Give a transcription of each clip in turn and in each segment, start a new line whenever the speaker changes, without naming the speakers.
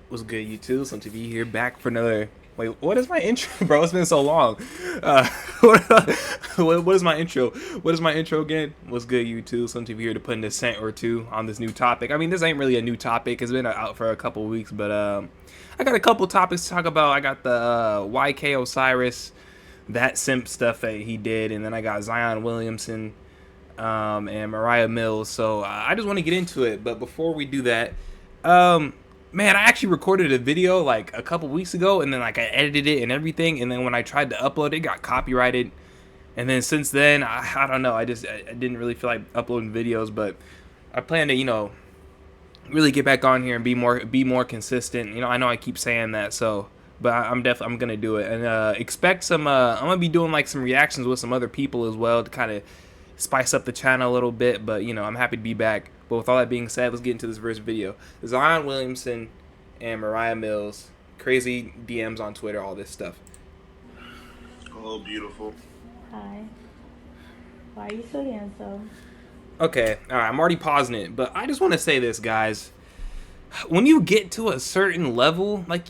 What's good, YouTube? SlimTv here, back for another. Wait, what is my intro, bro? It's been so long. What is my intro? What is my intro again? What's good, YouTube? SlimTv here to put in a cent or two on this new topic. I mean, this ain't really a new topic. It's been out for a couple weeks, but I got a couple topics to talk about. I got the YK Osiris, that simp stuff that he did, and then I got Zion Williamson and Mariah Mills. So I just want to get into it, but before we do that, man, I actually recorded a video like a couple weeks ago, and then like I edited it and everything, and then when I tried to upload it, got copyrighted. And then since then, I don't know, I didn't really feel like uploading videos, but I plan to, really get back on here and be more consistent. I know I keep saying that, so but I'm gonna do it, and expect some I'm gonna be doing like some reactions with some other people as well to kind of spice up the channel a little bit. But I'm happy to be back. But with all that being said, let's get into this first video. Zion Williamson and Mariah Mills, crazy DMs on Twitter, all this stuff.
Hello, beautiful.
Hi. Why are you so handsome?
Okay, all right, I'm already pausing it, but I just want to say this, guys. When you get to a certain level, like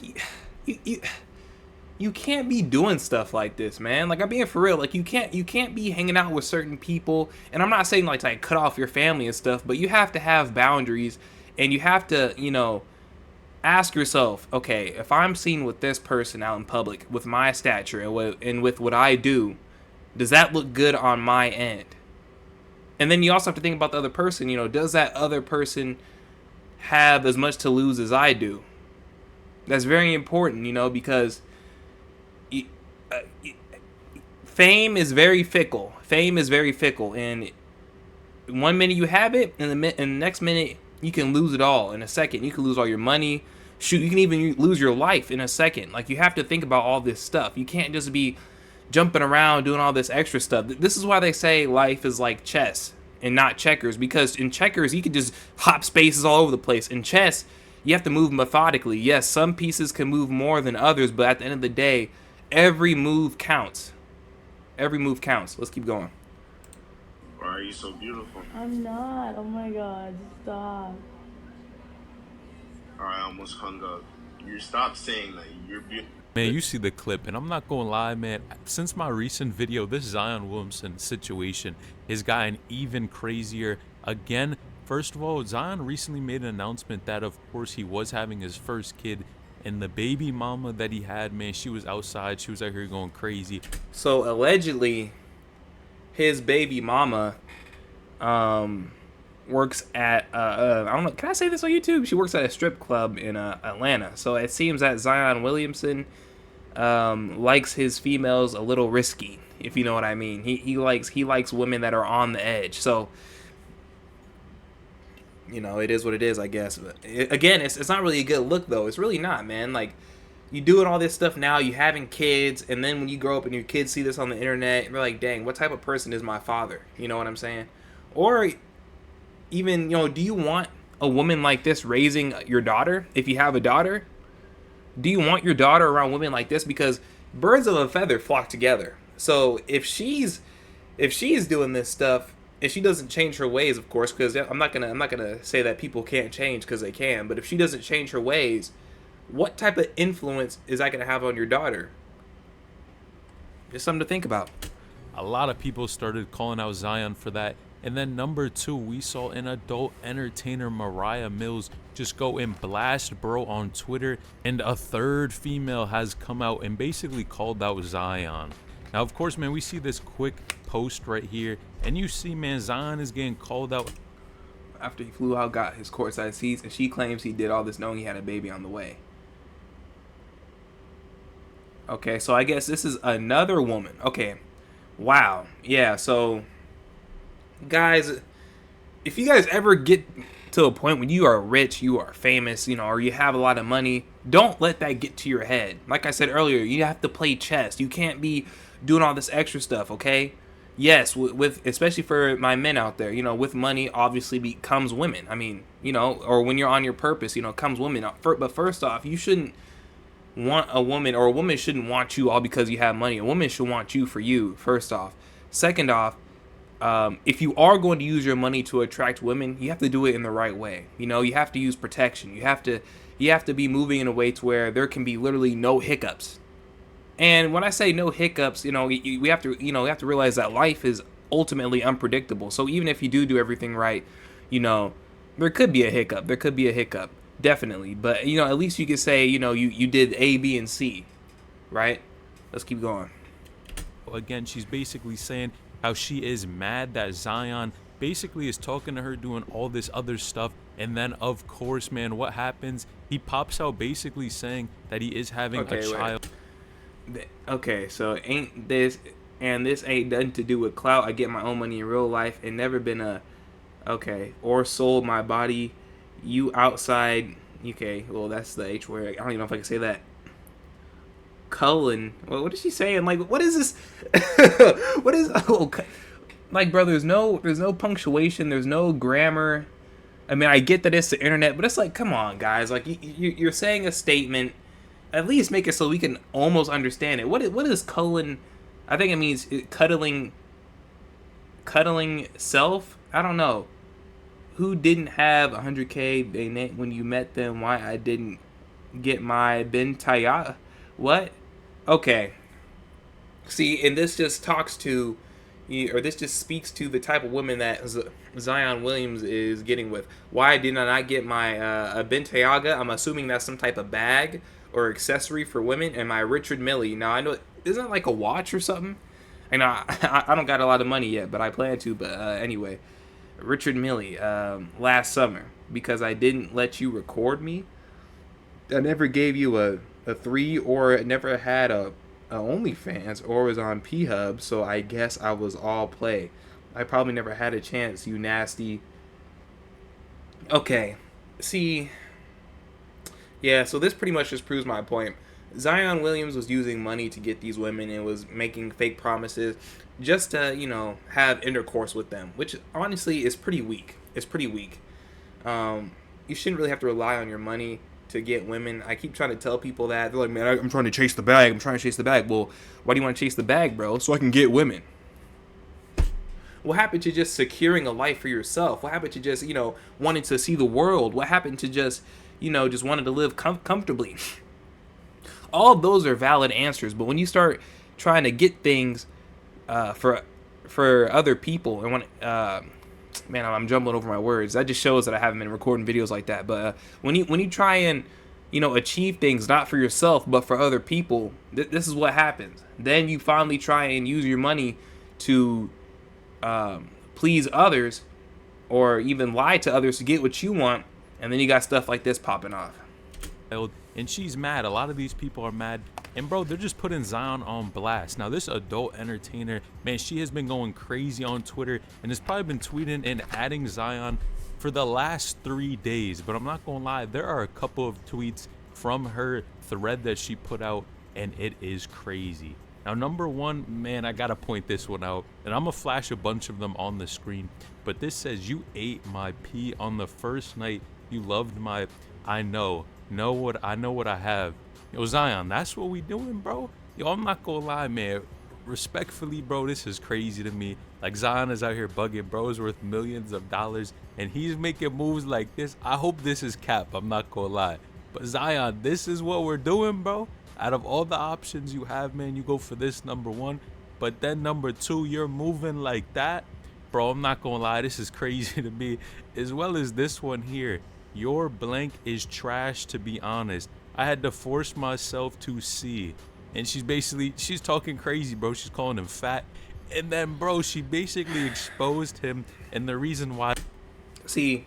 you can't be doing stuff like this, man. Like, I'm being for real. Like, you can't be hanging out with certain people. And I'm not saying like to cut off your family and stuff, but you have to have boundaries, and you have to, ask yourself, okay, if I'm seen with this person out in public with my stature and with what I do, does that look good on my end? And then you also have to think about the other person. Does that other person have as much to lose as I do? That's very important, because fame is very fickle. Fame is very fickle, and one minute you have it, and the next minute you can lose it all. In a second, you can lose all your money. Shoot, you can even lose your life in a second. Like, you have to think about all this stuff. You can't just be jumping around doing all this extra stuff. This is why they say life is like chess and not checkers, because in checkers you can just hop spaces all over the place. In chess, you have to move methodically. Yes, some pieces can move more than others, but at the end of the day, every move counts. Every move counts. Let's keep going.
Why are you so beautiful?
I'm not. Oh my god, stop.
I almost hung up. You stop saying that. You're beautiful.
Man, you see the clip, and I'm not gonna lie, man, since my recent video, this Zion Williamson situation has gotten even crazier. Again, first of all, Zion recently made an announcement that, of course, he was having his first kid, and the baby mama that he had, man, she was outside, she was out here going crazy.
So allegedly, his baby mama works at I don't know, can I say this on YouTube? She works at a strip club in Atlanta. So it seems that Zion Williamson likes his females a little risky, if you know what I mean. He likes women that are on the edge. So it is what it is, I guess. But again, it's not really a good look, though. It's really not, man. Like, you doing all this stuff now, you having kids, and then when you grow up and your kids see this on the internet, you're like, dang, what type of person is my father? You know what I'm saying? Or even, do you want a woman like this raising your daughter? If you have a daughter, do you want your daughter around women like this? Because birds of a feather flock together. So if she's doing this stuff, if she doesn't change her ways, of course, because I'm not gonna say that people can't change, because they can, but if she doesn't change her ways, what type of influence is that gonna have on your daughter? Just something to think about.
A lot of people started calling out Zion for that. And then number two, we saw an adult entertainer, Mariah Mills, just go and blast bro on Twitter. And a third female has come out and basically called out Zion. Now, of course, man, we see this quick post right here. And you see, man, Zion is getting called out
After he flew out, got his courtside seats, and she claims he did all this knowing he had a baby on the way. Okay, so I guess this is another woman. Okay, wow. Yeah, so guys, if you guys ever get to a point when you are rich, you are famous, or you have a lot of money, don't let that get to your head. Like I said earlier, you have to play chess. You can't be doing all this extra stuff, okay? Yes, with especially for my men out there, with money obviously comes women. I mean, or when you're on your purpose, comes women. But first off, you shouldn't want a woman, or a woman shouldn't want you all because you have money. A woman should want you for you, first off. Second off, if you are going to use your money to attract women, you have to do it in the right way. You have to use protection. You have to you have to be moving in a way to where there can be literally no hiccups. And when I say no hiccups, you know, we have to, you know, we have to realize that life is ultimately unpredictable. So even if you do everything right, you know, there could be a hiccup. There could be a hiccup, definitely. But you know, at least you could say, you know, you did A, B, and C, right? Let's keep going.
Again, she's basically saying how she is mad that Zion basically is talking to her, doing all this other stuff. And then, of course, man, what happens? He pops out basically saying that he is having a child.
Okay, so ain't this, and this ain't nothing to do with clout. I get my own money in real life and never been a, okay, or sold my body. You outside, okay, well, that's the H word. I don't even know if I can say that. Cullen, well, what is she saying? Like, what is this? What is, oh, like, bro, there's no punctuation, there's no grammar. I mean, I get that it's the internet, but it's like, come on, guys. Like, you're saying a statement. At least make it so we can almost understand it. What is Cullen? I think it means cuddling self. I don't know. Who didn't have 100K when you met them? Why I didn't get my Bentaya? What? Okay. See, and this just talks to, or this just speaks to the type of woman that Zion Williams is getting with. Why did I not get my Bentayaga? I'm assuming that's some type of bag or accessory for women. And my Richard Mille. Now I know, isn't it like a watch or something? I know I don't got a lot of money yet, but I plan to. But anyway, Richard Mille last summer, because I didn't let you record me. I never gave you a 3, or never had a OnlyFans, or was on P-Hub, so I guess I was all play. I probably never had a chance, you nasty. Okay, see, yeah, so this pretty much just proves my point. Zion Williams was using money to get these women and was making fake promises just to, you know, have intercourse with them, which honestly is pretty weak. It's pretty weak. You shouldn't really have to rely on your money to get women. I keep trying to tell people that. They're like, man, I'm trying to chase the bag. I'm trying to chase the bag. Well, why do you want to chase the bag, bro? So I can get women. What happened to just securing a life for yourself? What happened to just, you know, wanting to see the world? What happened to just, you know, just wanting to live comfortably? All of those are valid answers, but when you start trying to get things for other people, and when man, I'm jumbling over my words. That just shows that I haven't been recording videos like that. But when you try and, you know, achieve things not for yourself but for other people, this is what happens. Then you finally try and use your money to please others, or even lie to others to get what you want, and then you got stuff like this popping off.
And she's mad. A lot of these people are mad. And bro, they're just putting Zion on blast. Now this adult entertainer, man, she has been going crazy on Twitter and has probably been tweeting and adding Zion for the last 3 days. But I'm not gonna lie, there are a couple of tweets from her thread that she put out, and it is crazy. Now, number one, man, I gotta point this one out, and I'm gonna flash a bunch of them on the screen. But this says, you ate my pee on the first night you loved my, I know what I have. Yo, Zion, that's what we doing, bro. Yo, I'm not gonna lie, man. Respectfully, bro, this is crazy to me. Like, Zion is out here bugging. Bro is worth millions of dollars, and he's making moves like this. I hope this is cap. I'm not gonna lie. But Zion, this is what we're doing, bro. Out of all the options you have, man, you go for this, number one. But then number two, you're moving like that. Bro, I'm not gonna lie. This is crazy to me. As well as this one here. Your blank is trash, to be honest. I had to force myself to see. And she's talking crazy, bro. She's calling him fat. And then, bro, she basically exposed him, and the reason why.
See,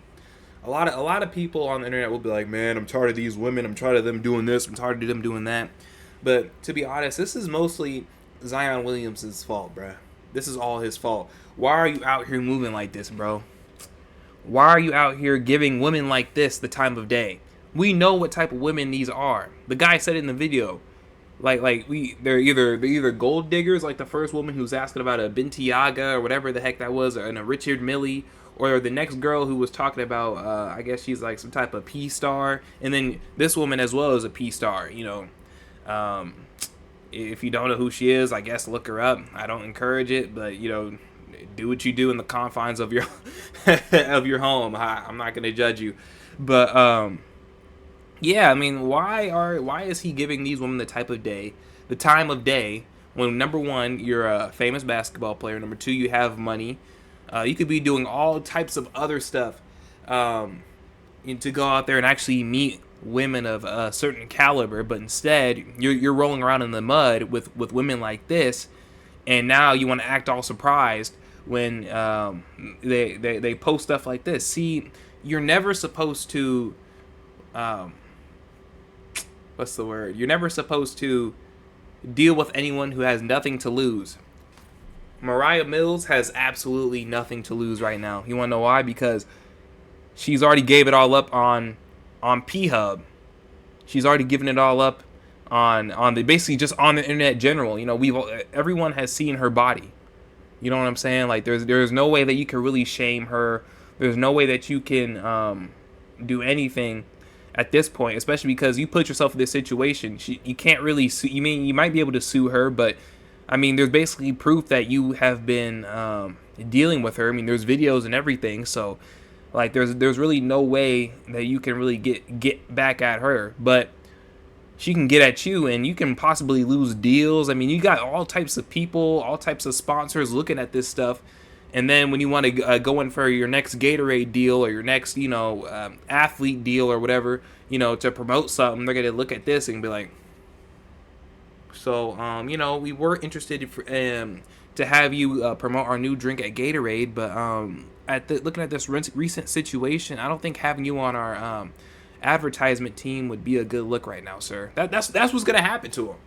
a lot of people on the internet will be like, man, I'm tired of these women. I'm tired of them doing this. I'm tired of them doing that. But to be honest, this is mostly Zion Williamson's fault, bro. This is all his fault. Why are you out here moving like this, bro? Why are you out here giving women like this the time of day? We know what type of women these are. The guy said it in the video. They're either gold diggers, like the first woman who's asking about a Bentiaga or whatever the heck that was, and a Richard Mille, or the next girl who was talking about, I guess she's like some type of P star, and then this woman as well is a P star. You know, if you don't know who she is, I guess look her up. I don't encourage it, but you know, do what you do in the confines of your of your home. I'm not gonna judge you, but Yeah, I mean, why is he giving these women the time of day when number one, you're a famous basketball player, number two, you have money, you could be doing all types of other stuff, and to go out there and actually meet women of a certain caliber, but instead you're rolling around in the mud with women like this, and now you want to act all surprised when they post stuff like this. See, you're never supposed to what's the word? You're never supposed to deal with anyone who has nothing to lose. Mariah Mills has absolutely nothing to lose right now. You want to know why? Because she's already gave it all up on P-Hub. She's already given it all up on the basically just on the internet general. You know, everyone has seen her body. You know what I'm saying? Like there's no way that you can really shame her. There's no way that you can do anything at this point, especially because you put yourself in this situation. You can't really sue. You might be able to sue her, but I mean, there's basically proof that you have been dealing with her. I mean, there's videos and everything. So, like, there's really no way that you can really get back at her. But she can get at you, and you can possibly lose deals. I mean, you got all types of people, all types of sponsors looking at this stuff. And then when you want to go in for your next Gatorade deal or your next, athlete deal or whatever, to promote something, they're going to look at this and be like, so, we were interested to have you promote our new drink at Gatorade, but looking at this recent situation, I don't think having you on our advertisement team would be a good look right now, sir. That's what's going to happen to him.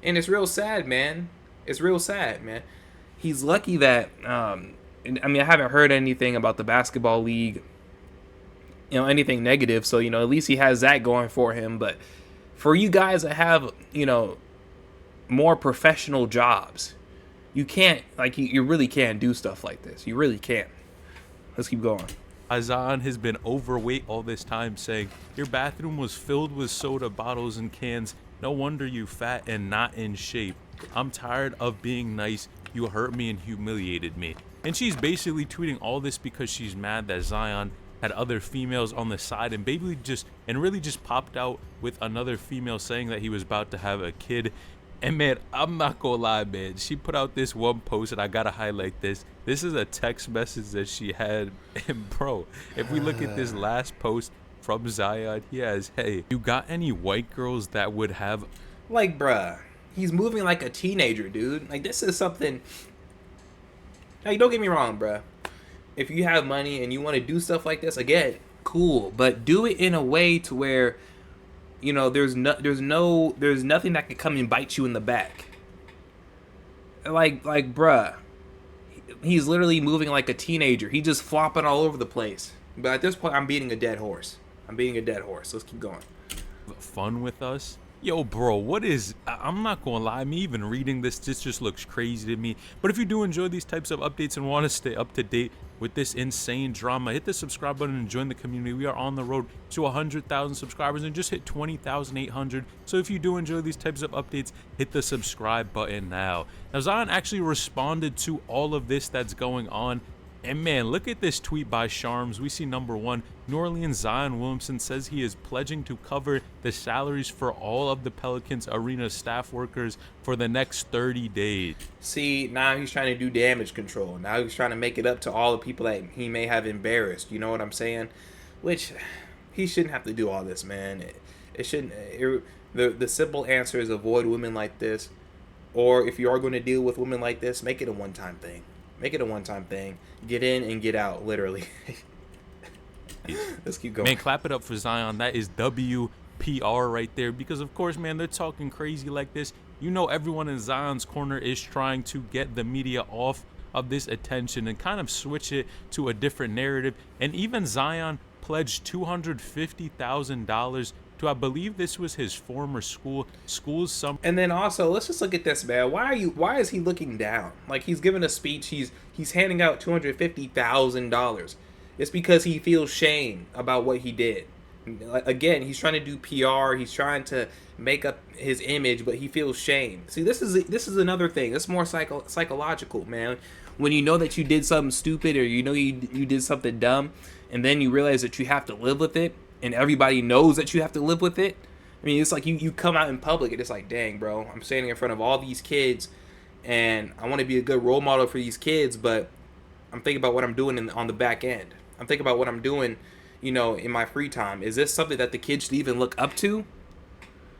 And it's real sad, man. It's real sad, man. He's lucky that, I haven't heard anything about the basketball league, anything negative. So, at least he has that going for him. But for you guys that have, more professional jobs, you can't, you really can't do stuff like this. You really can't. Let's keep going.
Zion has been overweight all this time, saying, your bathroom was filled with soda bottles and cans. No wonder you fat and not in shape. I'm tired of being nice. You hurt me and humiliated me. And she's basically tweeting all this because she's mad that Zion had other females on the side and really just popped out with another female saying that he was about to have a kid. And man, I'm not gonna lie, man, she put out this one post, and I gotta highlight this. This is a text message that she had. And bro, if we look at this last post from Zion, he has, hey, you got any white girls that would have,
like, bruh, he's moving like a teenager, dude. Like, this is something. Like, don't get me wrong, bruh. If you have money and you want to do stuff like this, again, cool. But do it in a way to where, there's nothing that can come and bite you in the back. Like, bruh, he's literally moving like a teenager. He's just flopping all over the place. But at this point, I'm beating a dead horse. Let's keep going.
fun with us. Yo, bro, I'm not gonna lie, me even reading this just looks crazy to me. But if you do enjoy these types of updates and want to stay up to date with this insane drama, hit the subscribe button and join the community. We are on the road to 100,000 subscribers and just hit 20,800. So if you do enjoy these types of updates, hit the subscribe button now. Now, Zion actually responded to all of this that's going on. And man, look at this tweet by Sharms. We see number one, New Orleans Zion Williamson says he is pledging to cover the salaries for all of the Pelicans arena staff workers for the next 30 days.
See, now he's trying to do damage control. Now he's trying to make it up to all the people that he may have embarrassed. You know what I'm saying? Which, he shouldn't have to do all this, man. It shouldn't. The simple answer is avoid women like this. Or if you are going to deal with women like this, make it a one-time thing. Make it a one-time thing. Get in and get out, literally. Let's keep going.
Man, clap it up for Zion. That is WPR right there. Because, of course, man, they're talking crazy like this. You know everyone in Zion's corner is trying to get the media off of this attention and kind of switch it to a different narrative. And even Zion pledged $250,000 to, I believe this was his former school's some.
And then also, let's just look at this, man. Why is he looking down? Like, he's giving a speech, he's handing out $250,000. It's because he feels shame about what he did. Again, he's trying to do PR, he's trying to make up his image, but he feels shame. See, this is another thing. It's more psychological, man. When you know that you did something stupid, or you know you did something dumb, and then you realize that you have to live with it, and everybody knows that you have to live with it. I mean, it's like you come out in public and it's like, dang, bro, I'm standing in front of all these kids and I want to be a good role model for these kids, but I'm thinking about what I'm doing on the back end. I'm thinking about what I'm doing, you know, in my free time. Is this something that the kids should even look up to?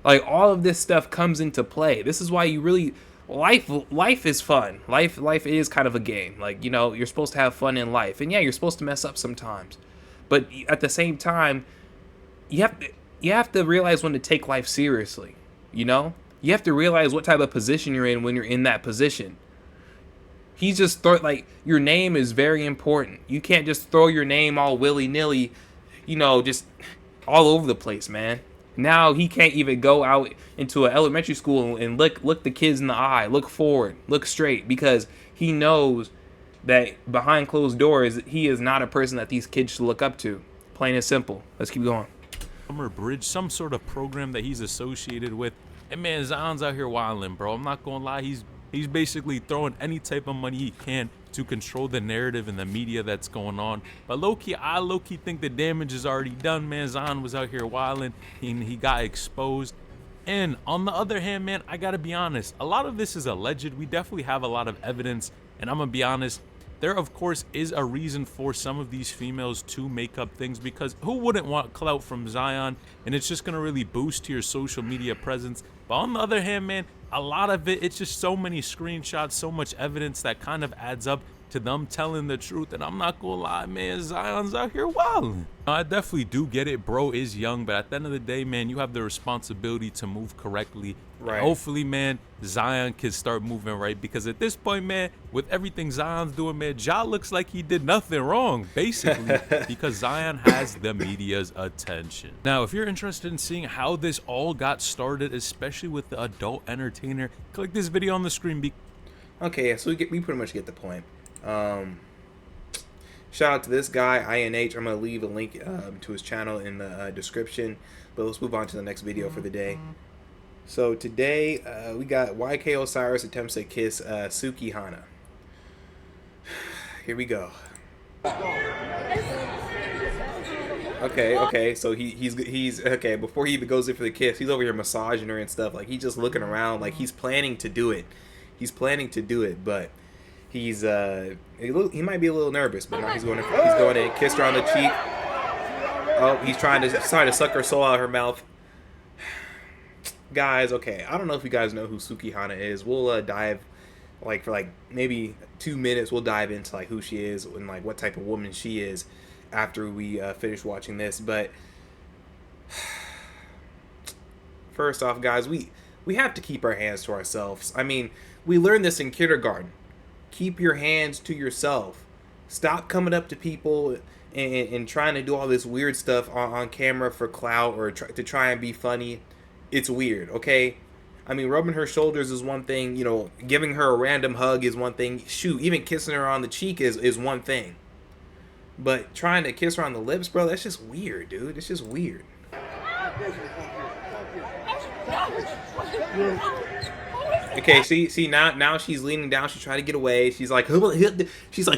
Like, all of this stuff comes into play. This is why you really, life is fun. Life is kind of a game. Like, you know, you're supposed to have fun in life. And yeah, you're supposed to mess up sometimes. But at the same time, you have to realize when to take life seriously, you know? You have to realize what type of position you're in when you're in that position. He's just like, your name is very important. You can't just throw your name all willy-nilly, you know, just all over the place, man. Now he can't even go out into an elementary school and look the kids in the eye, look forward, look straight, because he knows that behind closed doors, he is not a person that these kids should look up to. Plain and simple. Let's keep going.
Summer Bridge, some sort of program that he's associated with. And man, Zion's out here wilding, bro. I'm not gonna lie, he's basically throwing any type of money he can to control the narrative and the media that's going on. But I low-key think the damage is already done, man. Zion was out here wilding, and he got exposed. And on the other hand, man, I gotta be honest, a lot of this is alleged. We definitely have a lot of evidence, and I'm gonna be honest, there, of course, is a reason for some of these females to make up things, because who wouldn't want clout from Zion? And it's just going to really boost your social media presence. But on the other hand, man, a lot of it, it's just so many screenshots, so much evidence that kind of adds up to them telling the truth. And I'm not gonna lie, man, Zion's out here wilding. I definitely do get it, bro is young, but at the end of the day, man, you have the responsibility to move correctly.
Right.
And hopefully, man, Zion can start moving right, because at this point, man, with everything Zion's doing, man, Ja looks like he did nothing wrong, basically, because Zion has the media's attention. Now, if you're interested in seeing how this all got started, especially with the adult entertainer, click this video on the screen.
Okay, so we pretty much get the point. Shout out to this guy, INH. I'm going to leave a link to his channel in the description. But let's move on to the next video for the day. So today, we got YK Osiris attempts to kiss Suki Hana. Here we go. Okay, so he's okay, before he even goes in for the kiss, he's over here massaging her and stuff. Like, he's just looking around like he's planning to do it. He's planning to do it, but he's he might be a little nervous, but now he's going to kiss her on the cheek. Oh, he's trying to suck her soul out of her mouth. Guys, okay, I don't know if you guys know who Suki Hana is. We'll dive, like, for like maybe 2 minutes, we'll dive into like who she is and like what type of woman she is after we finish watching this. But first off, guys, we have to keep our hands to ourselves. I mean, we learned this in kindergarten. Keep your hands to yourself. Stop coming up to people and trying to do all this weird stuff on camera for clout or to try and be funny. It's weird, okay? I mean, rubbing her shoulders is one thing. You know, giving her a random hug is one thing. Shoot, even kissing her on the cheek is one thing. But trying to kiss her on the lips, bro, that's just weird, dude. It's just weird. Okay, see now she's leaning down. She's trying to get away. She's like, it's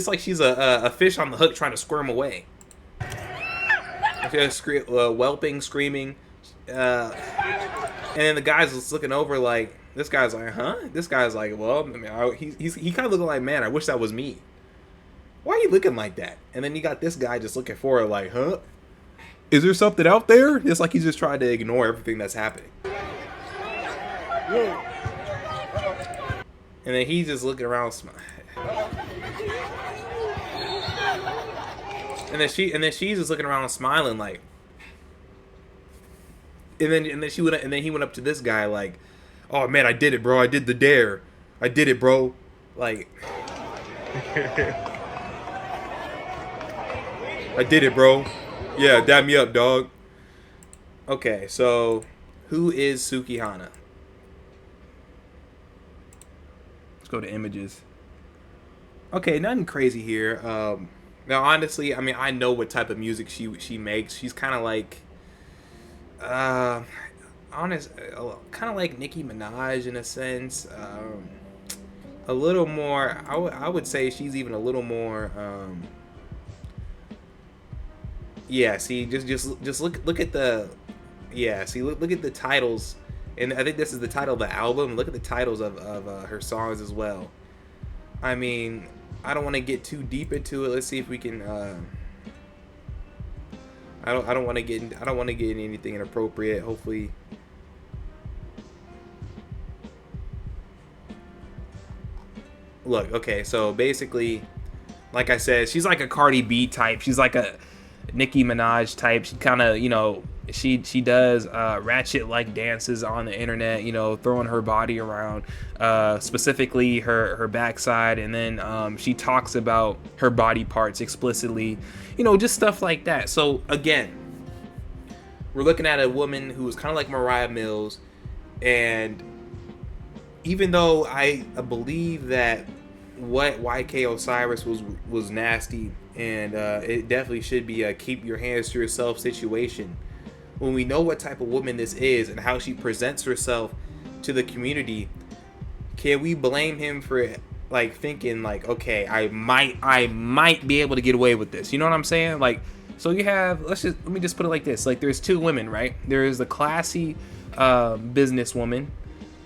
like she's a fish on the hook trying to squirm away. Whelping, screaming, and then the guy's just looking over like, this guy's like, huh? This guy's like, well, I mean, he kind of looking like, man, I wish that was me. Why are you looking like that? And then you got this guy just looking for her like, huh? Is there something out there? It's like he's just trying to ignore everything that's happening. And then he's just looking around, and then she's just looking around smiling like. And then he went up to this guy like, oh man, I did it, bro. I did the dare. I did it, bro. Like, I did it, bro. Yeah, dab me up, dog. Okay, so who is Suki Hana? Let's go to images. Okay, nothing crazy here. Now, honestly, I mean, I know what type of music she makes. She's kind of like, kind of like Nicki Minaj in a sense. A little more. I would say she's even a little more Yeah, see, just look at the, yeah, see, look at the titles, and I think this is the title of the album. Look at the titles of her songs as well. I mean, I don't want to get too deep into it. Let's see if we can. I don't want to get anything inappropriate. Hopefully. Look, okay, so basically, like I said, she's like a Cardi B type. She's like a Nicki Minaj type. She kind of, you know, she does ratchet like dances on the internet, you know, throwing her body around, specifically her backside, and then she talks about her body parts explicitly, you know, just stuff like that. So again, we're looking at a woman who is kind of like Mariah Mills, and even though I believe that what YK Osiris was nasty, and it definitely should be a keep your hands to yourself situation. When we know what type of woman this is and how she presents herself to the community, can we blame him for like thinking like, okay, I might be able to get away with this? You know what I'm saying? Like, so you have, let me just put it like this. Like, there's two women, right? There is the classy businesswoman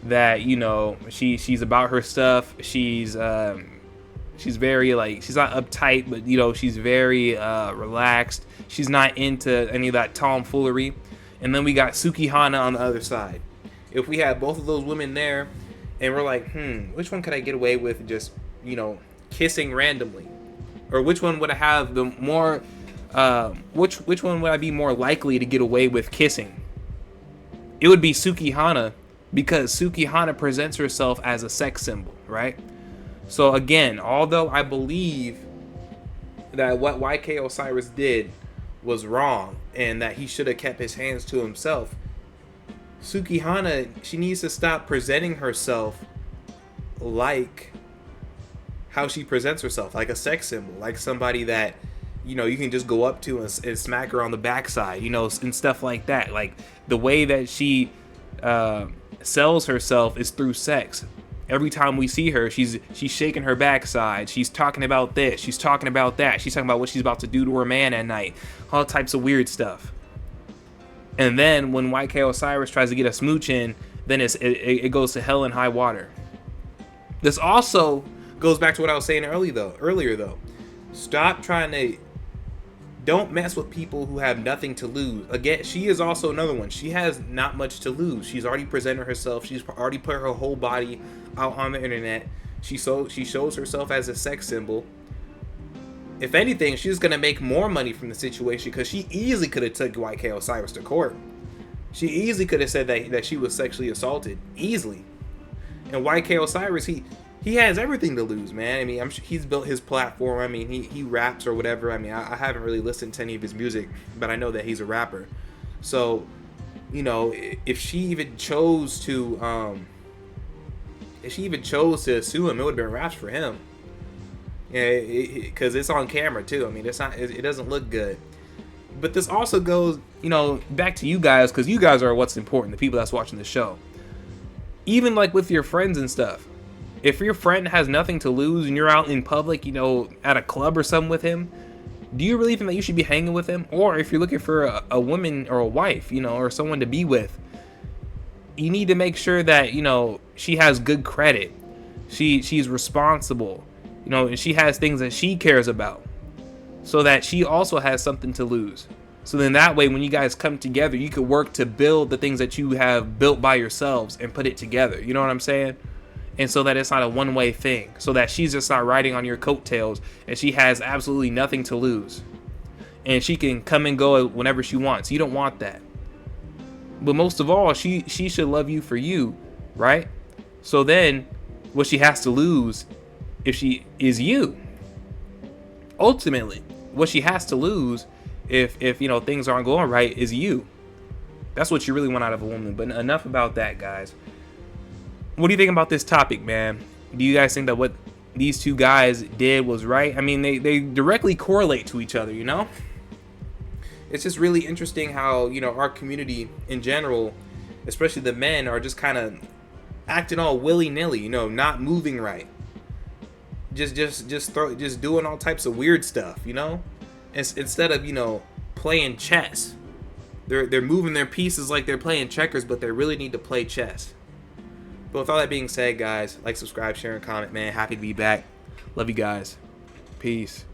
that, you know, she's about her stuff. She's very, like, she's not uptight, but, you know, she's very relaxed. She's not into any of that tomfoolery. And then we got Sukihana on the other side. If we had both of those women there, and we're like, which one could I get away with just, you know, kissing randomly? Or which one would I have the more, which one would I be more likely to get away with kissing? It would be Sukihana, because Sukihana presents herself as a sex symbol, right? So again, although I believe that what YK Osiris did was wrong and that he should have kept his hands to himself, Sukihana, she needs to stop presenting herself like how she presents herself, like a sex symbol, like somebody that, you know, you can just go up to and smack her on the backside, you know, and stuff like that. Like, the way that she sells herself is through sex. Every time we see her, she's shaking her backside. She's talking about this. She's talking about that. She's talking about what she's about to do to her man at night. All types of weird stuff. And then when YK Osiris tries to get a smooch in, then it goes to hell and high water. This also goes back to what I was saying earlier though. Stop trying to, don't mess with people who have nothing to lose. Again, she is also another one. She has not much to lose. She's already presented herself. She's already put her whole body out on the internet. She shows herself as a sex symbol. If anything, she's gonna make more money from the situation, because she easily could have took YK Osiris to court. She easily could have said that she was sexually assaulted, easily. And YK Osiris, he has everything to lose, man. I mean, he's built his platform. I mean, he raps or whatever. I mean, I haven't really listened to any of his music, but I know that he's a rapper. So, you know, if she even chose to sue him, it would have been raps for him. Yeah, because it's on camera too. I mean, it doesn't look good. But this also goes, you know, back to you guys, because you guys are what's important, the people that's watching the show. Even like with your friends and stuff. If your friend has nothing to lose and you're out in public, you know, at a club or something with him, do you really think that you should be hanging with him? Or if you're looking for a woman or a wife, you know, or someone to be with, you need to make sure that, you know, she has good credit. She's responsible, you know, and she has things that she cares about, so that she also has something to lose. So then that way, when you guys come together, you could work to build the things that you have built by yourselves and put it together. You know what I'm saying? And so that it's not a one-way thing, so that she's just not riding on your coattails and she has absolutely nothing to lose, and she can come and go whenever she wants. You don't want that. But most of all, she should love you for you, right? So then what she has to lose if she is you. Ultimately, what she has to lose if you know things aren't going right is you. That's what you really want out of a woman. But enough about that, guys. What do you think about this topic, man? Do you guys think that what these two guys did was right? I mean, they directly correlate to each other, you know? It's just really interesting how, you know, our community in general, especially the men, are just kind of acting all willy-nilly, you know, not moving right. Just doing all types of weird stuff, you know? Instead of, you know, playing chess. They're moving their pieces like they're playing checkers, but they really need to play chess. But with all that being said, guys, like, subscribe, share, and comment, man. Happy to be back. Love you guys. Peace.